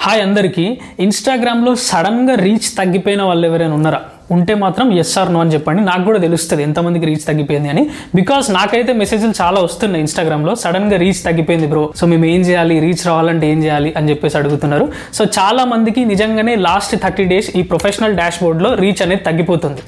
Hi అందరికీ ఇన్‌స్టాగ్రామ్‌లో సడన్‌గా రీచ్ తగ్గిపోయిన వాళ్ళు ఎవరైనా ఉన్నారా? ఉంటే మాత్రం yes or no అని చెప్పండి. నాకు కూడా తెలుస్తుంది ఎంతమందికి రీచ్ తగ్గిపోయింది అని. బికాస్ నాకైతే మెసేజ్లు చాలా వస్తున్నాయి ఇన్‌స్టాగ్రామ్‌లో, సడన్‌గా రీచ్ తగ్గిపోయింది బ్రో, సో మేము ఏం చేయాలి, రీచ్ రావాలంటే ఏం చేయాలి అని చెప్పేసి అడుగుతున్నారు. సో చాలా మందికి నిజంగానే లాస్ట్ 30 days ఈ ప్రొఫెషనల్ డాష్బోర్డ్లో రీచ్ అనేది తగ్గిపోతుంది.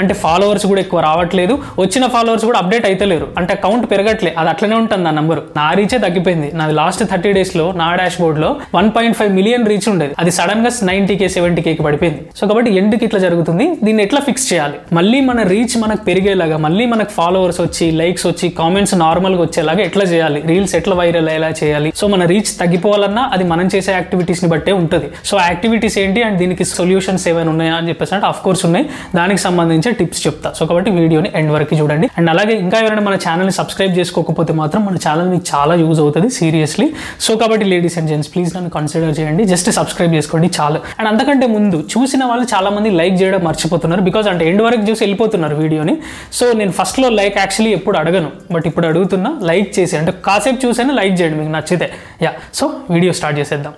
అంటే ఫాలోవర్స్ కూడా ఎక్కువ రావట్లేదు, వచ్చిన ఫాలోవర్స్ కూడా అప్డేట్ అయితలేరు, అంటే అకౌంట్ పెరగట్లేదు, అది అట్లనే ఉంటుంది ఆ నెంబర్. నా రీచే తగ్గిపోయింది. నాది లాస్ట్ 30 daysలో నా డాష్బోర్డ్లో 1.5 million రీచ్ ఉండేది, అది సడన్గా 90K 70Kకి పడిపోయింది. సో కాబట్టి ఎందుకు ఇట్లా జరుగుతుంది, దీన్ని ఎట్లా ఫిక్స్ చేయాలి, మళ్ళీ మన రీచ్ మనకు పెరిగేలాగా, మళ్ళీ మనకు ఫాలోవర్స్ వచ్చి లైక్స్ వచ్చి కామెంట్స్ నార్మల్గా వచ్చేలాగా ఎట్లా చేయాలి, రీల్స్ ఎట్లా వైరల్ అయ్యేలా చేయాలి. సో మన రీచ్ తగ్గిపోవాలన్నా అది మనం చేసే యాక్టివిటీస్ని బట్టే ఉంటుంది. సో యాక్టివిటీస్ ఏంటి అండ్ దీనికి సొల్యూషన్స్ ఏమైనా ఉన్నాయా అని చెప్పేసి అంటే ఆఫ్ కోర్స్ ఉన్నాయి, దానికి సంబంధించి టిప్స్ చెప్తా. సో కాబట్టి వీడియోని ఎండ్ వరకు చూడండి. అండ్ అలాగే ఇంకా ఎవరైనా మన ఛానల్ని సబ్స్క్రైబ్ చేసుకోకపోతే మాత్రం మన ఛానల్ మీకు చాలా యూజ్ అవుతుంది సీరియస్లీ. సో కాబట్టి లేడీస్ అండ్ జెంట్స్ ప్లీజ్ నన్ను కన్సిడర్ చేయండి, జస్ట్ సబ్స్క్రైబ్ చేసుకోండి చాలు. అండ్ అంతకంటే ముందు చూసిన వాళ్ళు చాలా మంది లైక్ చేయడం మర్చిపోతున్నారు, బికాజ్ అంటే ఎండ్ వరకు చూసి వెళ్ళిపోతున్నారు వీడియోని. సో నేను ఫస్ట్లో లైక్ యాక్చువల్లీ ఎప్పుడు అడగను, బట్ ఇప్పుడు అడుగుతున్నా, లైక్ చేసి అంటే కాసేపు చూసైనా లైక్ చేయండి మీకు నచ్చితే. సో వీడియో స్టార్ట్ చేసేద్దాం.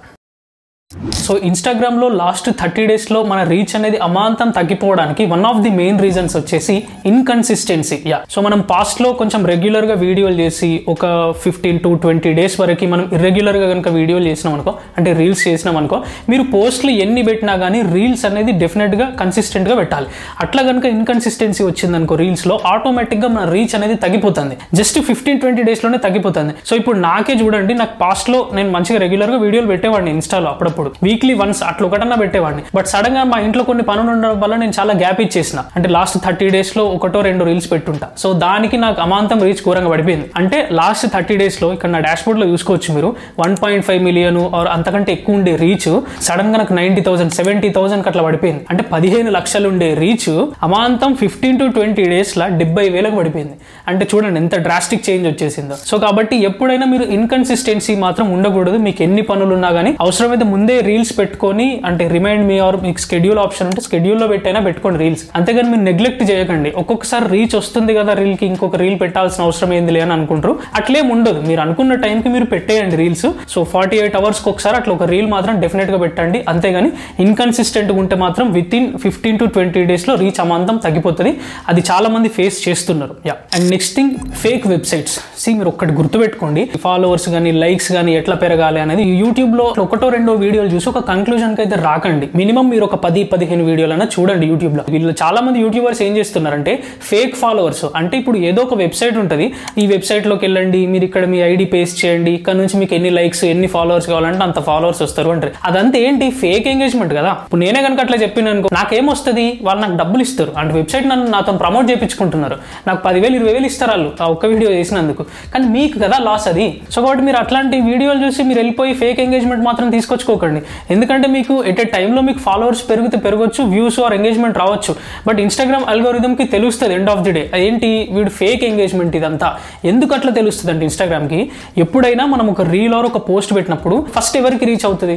సో ఇన్‌స్టాగ్రామ్లో లాస్ట్ 30 daysలో మన రీచ్ అనేది అమాంతం తగ్గిపోవడానికి one of the main reasons వచ్చేసి ఇన్కన్సిస్టెన్సీ. సో మనం పాస్ట్లో కొంచెం రెగ్యులర్గా వీడియోలు చేసి ఒక 15 to 20 days వరకు మనం ఇర్రెగ్యులర్గా కనుక వీడియోలు చేసినాం అనుకో, అంటే రీల్స్ చేసినాం అనుకో, మీరు పోస్ట్లు ఎన్ని పెట్టినా కానీ రీల్స్ అనేది డెఫినెట్గా కన్సిస్టెంట్గా పెట్టాలి. అట్లా కనుక ఇన్కన్సిస్టెన్సీ వచ్చిందనుకో రీల్స్లో, ఆటోమేటిక్గా మన రీచ్ అనేది తగ్గిపోతుంది, జస్ట్ 15-20 daysలోనే తగ్గిపోతుంది. సో ఇప్పుడు నాకే చూడండి, నాకు పాస్ట్లో నేను మంచిగా రెగ్యులర్గా వీడియోలు పెట్టేవాడిని ఇన్స్టాలో, అప్పుడప్పుడు వీక్లీ వన్స్ అట్లా ఒకటన్నా పెట్టేవాడిని. బట్ సడన్ గా మా ఇంట్లో కొన్ని పనులు ఉండడం వల్ల నేను చాలా గ్యాప్ ఇచ్చేసిన, అంటే లాస్ట్ 30 daysలో 1-2 రీల్స్ పెట్టుంటా. సో దానికి నాకు అమాంతం రీచ్ ఘోరంగా పడిపోయింది. అంటే లాస్ట్ 30 daysలో ఇక్కడ నా డాష్బోర్డ్ లో చూసుకోవచ్చు మీరు, 1.5 million ఆర్ అంతకంటే ఎక్కువ ఉండే రీచ్ సడన్ గా నాకు 90,000 70,000 అట్లా పడిపోయింది. అంటే 15 లక్షలు ఉండే రీచ్ అమాంతం 15 to 20 days లా 70,000కి పడిపోయింది. అంటే చూడండి ఎంత డ్రాస్టిక్ చేంజ్ వచ్చేసిందో. సో కాబట్టి ఎప్పుడైనా మీరు ఇన్కన్సిస్టెన్సీ మాత్రం ఉండకూడదు. మీకు ఎన్ని పనులు ఉన్నా కానీ అవసరమైతే ముందే రీల్స్ పెట్టుకొని, అంటే రిమైండ్ మీ ఆర్ మీకు స్కెడ్యూల్ ఆప్షన్ ఉంటే స్కెడ్యూల్లో పెట్టైనా పెట్టుకోండి రీల్స్, అంతేగాని మీరు నెగ్లెక్ట్ చేయకండి. ఒక్కొక్కసారి రీచ్ వస్తుంది కదా రీల్కి, ఇంకొక రీల్ పెట్టాల్సిన అవసరం ఏంది అని అనుకుంటారు, అట్లేం ఉండదు. మీరు అనుకున్న టైంకి మీరు పెట్టేయండి రీల్స్. సో 48 hours ఒకసారి అట్లా ఒక రీల్ మాత్రం డెఫినెట్గా పెట్టండి, అంతేగాని ఇన్కన్సిస్టెంట్గా ఉంటే మాత్రం వితిన్ 15 to 20 daysలో రీచ్ అమాంతం తగ్గిపోతుంది. అది చాలా మంది ఫేస్ చేస్తున్నారు. And next thing, fake websites. మీరు ఒక్కటి గుర్తుపెట్టుకోండి, ఫాలోవర్స్ కానీ లైక్స్ కానీ ఎట్లా పెరగాలి అనేది యూట్యూబ్లో 1-2 వీడియోలు చూసి ఒక కంక్లూజన్కి అయితే రాకండి. మినిమం మీరు ఒక 10-15 వీడియోలైనా చూడండి యూట్యూబ్లో. వీళ్ళు చాలా మంది యూట్యూబర్స్ ఏం చేస్తున్నారంటే ఫేక్ ఫాలోవర్స్, అంటే ఇప్పుడు ఏదో ఒక వెబ్సైట్ ఉంటుంది, ఈ వెబ్సైట్లోకి వెళ్ళండి, మీరు ఇక్కడ మీ ఐడి పేస్ట్ చేయండి, ఇక్కడ నుంచి మీకు ఎన్ని లైక్స్ ఎన్ని ఫాలోవర్స్ కావాలంటే అంత ఫాలోవర్స్ వస్తారు అంటారు. అదంతా ఏంటి, ఫేక్ ఎంగేజ్మెంట్ కదా. ఇప్పుడు నేనే కనుక అట్లా చెప్పిన అనుకో, నాకేమొస్తుంది, వాళ్ళు నాకు డబ్బులు ఇస్తారు, అంటే వెబ్సైట్ నాతో ప్రమోట్ చేయించుకుంటున్నారు, నాకు 10,000-20,000 ఇస్తారు వాళ్ళు ఆ ఒక్క వీడియో చేసినందుకు, కానీ మీకు కదా లాస్ అది. సో కాబట్టి మీరు అట్లాంటి వీడియోలు చూసి మీరు వెళ్ళిపోయి ఫేక్ ఎంగేజ్మెంట్ మాత్రం తీసుకొచ్చుకోకండి. ఎందుకంటే మీకు ఎట్ ఏ టైంలో మీకు ఫాలోవర్స్ పెరగచ్చు, వ్యూస్ ఆర్ ఎంగేజ్మెంట్ రావచ్చు, బట్ ఇన్స్టాగ్రామ్ అల్గోరిథంకి తెలుస్తుంది ఎండ్ ఆఫ్ ది డే ఏంటి వీడు ఫేక్ ఎంగేజ్మెంట్. ఇదంతా ఎందుకు అట్లా తెలుస్తుంది అంటే ఇన్స్టాగ్రామ్కి ఎప్పుడైనా మనం ఒక రీల్ ఆర్ ఒక పోస్ట్ పెట్టినప్పుడు ఫస్ట్ ఎవరికి రీచ్ అవుతుంది,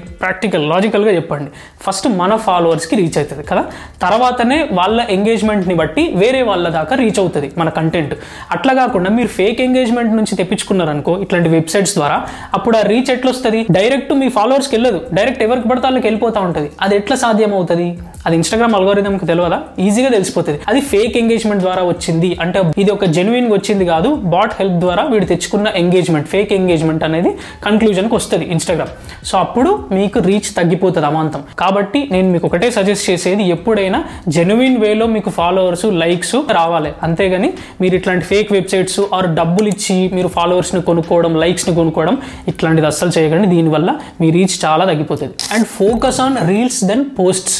లాజికల్గా చెప్పండి, ఫస్ట్ మన ఫాలోవర్స్కి రీచ్ అవుతుంది కదా, తర్వాతనే వాళ్ళ ఎంగేజ్మెంట్ని బట్టి వేరే వాళ్ళ దాకా రీచ్ అవుతుంది మన కంటెంట్. అట్లా కాకుండా మీరు ఫేక్ ఎంగేజ్మెంట్ నుంచి తెప్పించుకున్నారనుకో ఇట్లాంటి వెబ్సైట్స్ ద్వారా, అప్పుడు ఆ రీచ్ ఎట్లా వస్తుంది, డైరెక్ట్ మీ ఫాలోవర్స్కి వెళ్ళదు, డైరెక్ట్ ఎవరికి పడితే వాళ్ళకి వెళ్ళిపోతూ ఉంటుంది. అది ఎట్లా సాధ్యం అవుతుంది, అది ఇన్స్టాగ్రామ్ అల్గోరిథంకి తెలియదా, ఈజీగా తెలిసిపోతుంది. అది ఫేక్ ఎంగేజ్మెంట్ ద్వారా వచ్చింది, అంటే ఇది ఒక జెన్యున్ వచ్చింది కాదు, బాట్ హెల్ప్ ద్వారా వీడు తెచ్చుకున్న ఎంగేజ్మెంట్, ఫేక్ ఎంగేజ్మెంట్ అనేది కన్క్లూజన్కి వస్తుంది ఇన్స్టాగ్రామ్. సో అప్పుడు మీకు రీచ్ తగ్గిపోతుంది అమాంతం. కాబట్టి నేను మీకు ఒకటే సజెస్ట్ చేసేది, ఎప్పుడైనా జెన్యున్ వేలో మీకు ఫాలోవర్స్ లైక్స్ రావాలి, అంతేగాని మీరు ఇట్లాంటి ఫేక్ వెబ్సైట్స్ ఆర్ డబ్బులు ఇచ్చి మీరు ఫాలోవర్స్ని కొనుక్కోవడం లైక్స్ని కొనుక్కోవడం ఇట్లాంటిది అస్సలు చేయకండి, దీనివల్ల మీ రీచ్ చాలా తగ్గిపోతుంది. And focus on reels then posts.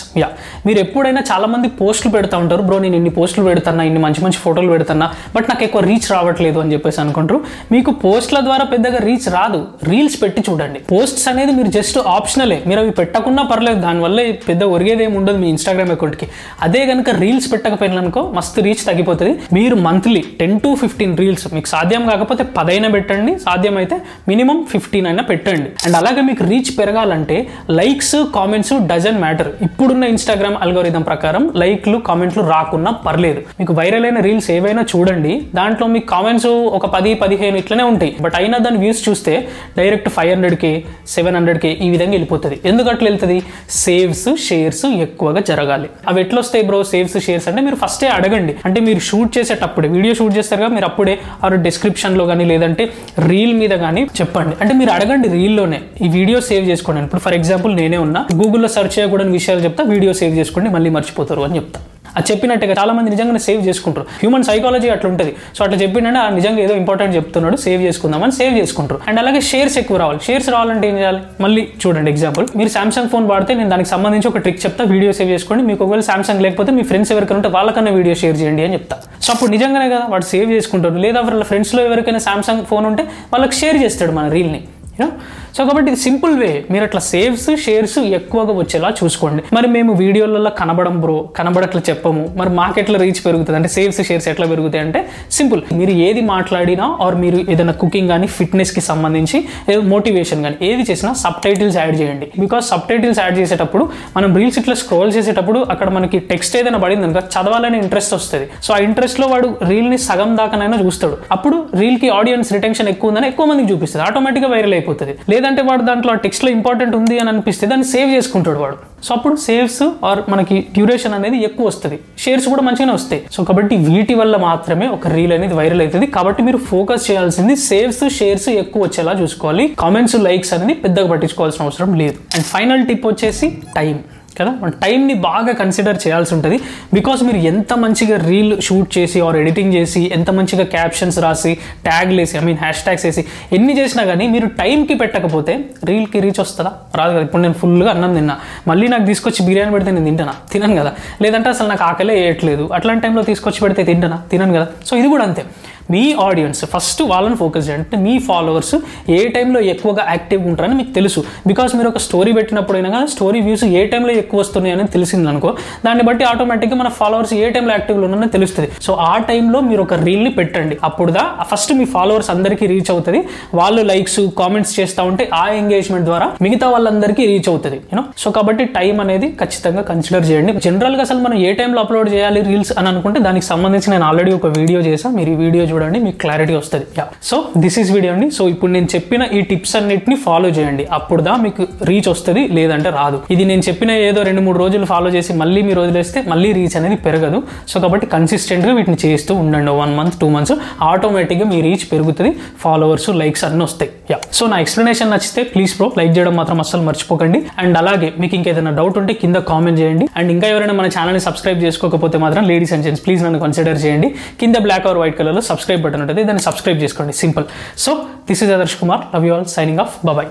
మీరు ఎప్పుడైనా చాలా మంది పోస్టులు పెడతా ఉంటారు, బ్రో నేను ఇన్ని పోస్టులు పెడుతున్నా, ఇన్ని మంచి మంచి ఫోటోలు పెడుతున్నా, బట్ నాకు ఎక్కువ రీచ్ రావట్లేదు అని చెప్పేసి అనుకుంటారు. మీకు పోస్ట్ల ద్వారా పెద్దగా రీచ్ రాదు, రీల్స్ పెట్టి చూడండి. పోస్ట్స్ అనేది మీరు జస్ట్ ఆప్షనలే, మీరు అవి పెట్టకున్నా పర్లేదు, దానివల్ల పెద్ద ఒరిగేది ఏమి ఉండదు మీ ఇన్స్టాగ్రామ్ అకౌంట్కి. అదే కనుక రీల్స్ పెట్టకపోయినానుకో మస్తు రీచ్ తగ్గిపోతుంది. మీరు మంత్లీ 10 to 15 రీల్స్, మీకు సాధ్యం కాకపోతే 10 అయినా పెట్టండి, సాధ్యమైతే మినిమం 15 అయినా పెట్టండి. అండ్ అలాగే మీకు రీచ్ పెరగాలంటే అంటే లైక్స్ కామెంట్స్ డజంట్ మ్యాటర్. ఇప్పుడున్న ఇన్స్టాగ్రామ్ అల్గోరిథం ప్రకారం లైక్లు కామెంట్లు రాకున్నా పర్లేదు. మీకు వైరల్ అయిన రీల్స్ ఏవైనా చూడండి, దాంట్లో మీకు కామెంట్స్ ఒక 10-15 ఇట్లనే ఉంటాయి. బట్ అయినా దాని వ్యూస్ చూస్తే డైరెక్ట్ 500K 700K ఈ విధంగా వెళ్ళిపోతుంది. ఎందుకు అట్లా వెళ్తుంది? సేవ్స్ షేర్స్ ఎక్కువగా జరగాలి. అవి ఎట్లా వస్తాయి బ్రో సేవ్స్ షేర్స్ అంటే మీరు ఫస్టే అడగండి. అంటే మీరు షూట్ చేసేటప్పుడే, వీడియో షూట్ చేస్తారు కదా, మీరు అప్పుడే డిస్క్రిప్షన్లో కానీ లేదంటే రీల్ మీద కానీ చెప్పండి. అంటే మీరు అడగండి రీల్లోనే, ఈ వీడియో సేవ్ చేసుకోండి. ఇప్పుడు ఫర్ ఎగ్జాంపుల్ నేనే ఉన్నా, గూగుల్లో సెర్చ్ చేయకూడని విషయాలు చెప్తా, వీడియో సేవ్ చేసుకోండి, మళ్ళీ మర్చిపోతారు అని చెప్తా. అది చెప్పినట్టుగా చాలా మంది నిజంగానే సేవ్ చేసుకుంటారు. హ్యూమన్ సైకాలజీ అట్లా ఉంటుంది. సో అట్లా చెప్పిండే నిజంగా ఏదో ఇంపార్టెంట్ చెప్తున్నాడు, సేవ్ చేసుకుందామని సేవ్ చేసుకుంటారు. అండ్ అలాగే షేర్స్ ఎక్కువ రావాలి. షేర్స్ రావాలంటే ఏం చేయాలి? మళ్ళీ చూడండి ఎగ్జాంపుల్, మీరు సామ్సంగ్ ఫోన్ వాడితే నేను దానికి సంబంధించి ఒక ట్రిక్ చెప్తా, వీడియో సేవ్ చేసుకోండి. మీకు ఒకవేళ సామ్సంగ్ లేకపోతే మీ ఫ్రెండ్స్ ఎవరికైనా ఉంటే వాళ్ళకన్నా వీడియో షేర్ చేయండి అని చెప్తా. సో అప్పుడు నిజంగానే కదా వాడు సేవ్ చేసుకుంటారు. లేదా వాళ్ళ ఫ్రెండ్స్లో ఎవరికైనా సామ్సంగ్ ఫోన్ ఉంటే వాళ్ళకి షేర్ చేస్తాడు మన రీల్ని. సో కాబట్టి ఇది సింపుల్ వే. మీరు అట్లా సేవ్స్ షేర్స్ ఎక్కువగా వచ్చేలా చూసుకోండి. మరి మేము వీడియోలలో కనబడం బ్రో, కనబడట్లా చెప్పము, మరి మాకెట్లా రీచ్ పెరుగుతుంది అంటే సేవ్స్ షేర్స్ ఎట్లా పెరుగుతాయి అంటే సింపుల్. మీరు ఏది మాట్లాడినా ఆర్ మీరు ఏదైనా కుకింగ్ కానీ ఫిట్నెస్కి సంబంధించి మోటివేషన్ కానీ ఏది చేసినా సబ్ టైటిల్స్ యాడ్ చేయండి. బికాస్ సబ్ టైటిల్స్ యాడ్ చేసేటప్పుడు మనం రీల్స్ ఇట్లా స్క్రోల్ చేసేటప్పుడు అక్కడ మనకి టెక్స్ట్ ఏదైనా పడింది అనుకో, చదవాలని ఇంట్రెస్ట్ వస్తుంది. సో ఆ ఇంట్రెస్ట్లో వాడు రీల్ని సగం దాకానైనా చూస్తాడు. అప్పుడు రీల్కి ఆడియన్స్ రిటెన్షన్ ఎక్కువ ఉందని ఎక్కువ మందికి చూపిస్తుంది, ఆటోమేటిక్గా వైరల్ అయిపోతుంది. లేదంటే వాడు దాంట్లో టెక్స్ట్లో ఇంపార్టెంట్ ఉంది అని అనిపిస్తే దాన్ని సేవ్ చేసుకుంటాడు వాడు. సో అప్పుడు సేవ్స్ ఆర్ మనకి డ్యూరేషన్ అనేది ఎక్కువ వస్తుంది, షేర్స్ కూడా మంచిగానే వస్తాయి. సో కాబట్టి వీటి వల్ల మాత్రమే ఒక రీల్ అనేది వైరల్ అవుతుంది. కాబట్టి మీరు ఫోకస్ చేయాల్సింది సేవ్స్ షేర్స్ ఎక్కువ వచ్చేలా చూసుకోవాలి. కామెంట్స్ లైక్స్ అనేది పెద్దగా పట్టించుకోవాల్సిన అవసరం లేదు. అండ్ ఫైనల్ టిప్ వచ్చేసి టైం కదా. టైంని బాగా కన్సిడర్ చేయాల్సి ఉంటుంది. బికాస్ మీరు ఎంత మంచిగా రీల్ షూట్ చేసి ఆర్ ఎడిటింగ్ చేసి, ఎంత మంచిగా క్యాప్షన్స్ రాసి, ట్యాగ్లు వేసి, హ్యాష్ ట్యాగ్స్ వేసి ఎన్ని చేసినా కానీ మీరు టైంకి పెట్టకపోతే రీల్కి రీచ్ వస్తుందా? రాదు కదా. ఇప్పుడు నేను ఫుల్గా అన్నం తిన్నా, మళ్ళీ నాకు తీసుకొచ్చి బిర్యానీ పెడితే నేను తినను కదా. లేదంటే అసలు నాకు ఆకలే వేయట్లేదు, అట్లాంటి టైంలో తీసుకొచ్చి పెడితే తినను కదా. సో ఇది కూడా అంతే. మీ ఆడియన్స్ ఫస్ట్ వాళ్ళని ఫోకస్ చేయండి. అంటే మీ ఫాలోవర్స్ ఏ టైంలో ఎక్కువగా యాక్టివ్గా ఉంటారని మీకు తెలుసు. బికాస్ మీరు ఒక స్టోరీ పెట్టినప్పుడైనా కానీ స్టోరీ వ్యూస్ ఏ టైంలో ఎక్కువ వస్తున్నాయి అని తెలిసింది అనుకో, దాన్ని బట్టి ఆటోమేటిక్గా మన ఫాలోవర్స్ ఏ టైంలో యాక్టివ్లో ఉన్నారని తెలుస్తుంది. సో ఆ టైంలో మీరు ఒక రీల్ని పెట్టండి. అప్పుడుదా ఫస్ట్ మీ ఫాలోవర్స్ అందరికీ రీచ్ అవుతుంది. వాళ్ళు లైక్స్ కామెంట్స్ చేస్తూ ఉంటే ఆ ఎంగేజ్మెంట్ ద్వారా మిగతా వాళ్ళందరికీ రీచ్ అవుతుంది. సో కాబట్టి టైం అనేది ఖచ్చితంగా కన్సిడర్ చేయండి. జనరల్గా అసలు మనం ఏ టైంలో అప్లోడ్ చేయాలి రీల్స్ అని అనుకుంటే దానికి సంబంధించి నేను ఆల్రెడీ ఒక వీడియో చేశాను, మీరు ఈ వీడియో చూడండి, మీకు క్లారిటీ వస్తుంది. సో దిస్ ఈస్ వీడియో అండి. సో ఇప్పుడు నేను చెప్పిన ఈ టిప్స్ అన్నిటిని ఫాలో చేయండి. అప్పుడుదా మీకు రీచ్ వస్తుంది, లేదంటే రాదు. ఇది నేను చెప్పిన ఏదో 2-3 రోజులు ఫాలో చేసి మళ్ళీ మీరు వదిలేస్తే మళ్ళీ రీచ్ అనేది పెరగదు. సో కాబట్టి కన్సిస్టెంట్గా వీటిని చేస్తూ ఉండండి. 1 month 2 months ఆటోమేటిక్గా మీ రీచ్ పెరుగుతుంది, ఫాలోవర్స్ లైక్స్ అన్నీ వస్తాయి. సో నా ఎక్స్ప్లెనేషన్ నచ్చితే ప్లీజ్ బ్రో లైక్ చేయడం మాత్రం అస్సలు మర్చిపోకండి. అండ్ అలాగే మీకు ఇంకేదైనా డౌట్ ఉంటే కింద కామెంట్ చేయండి. అండ్ ఇంకా ఎవరైనా మన ఛానల్ని సబ్స్క్రైబ్ చేసుకోకపోతే మాత్రం లేడీస్ అండ్ జెంట్స్ ప్లీజ్ నన్ను కన్సిడర్ చేయండి. కింద బ్లాక్ ఆర్ వైట్ కలర్లో సబ్స్క్రైబ్ బటన్ ఉంటుంది, దాన్ని సబ్స్క్రైబ్ చేసుకోండి, simple. So this is Adarsh Kumar, love you all, signing off, bye.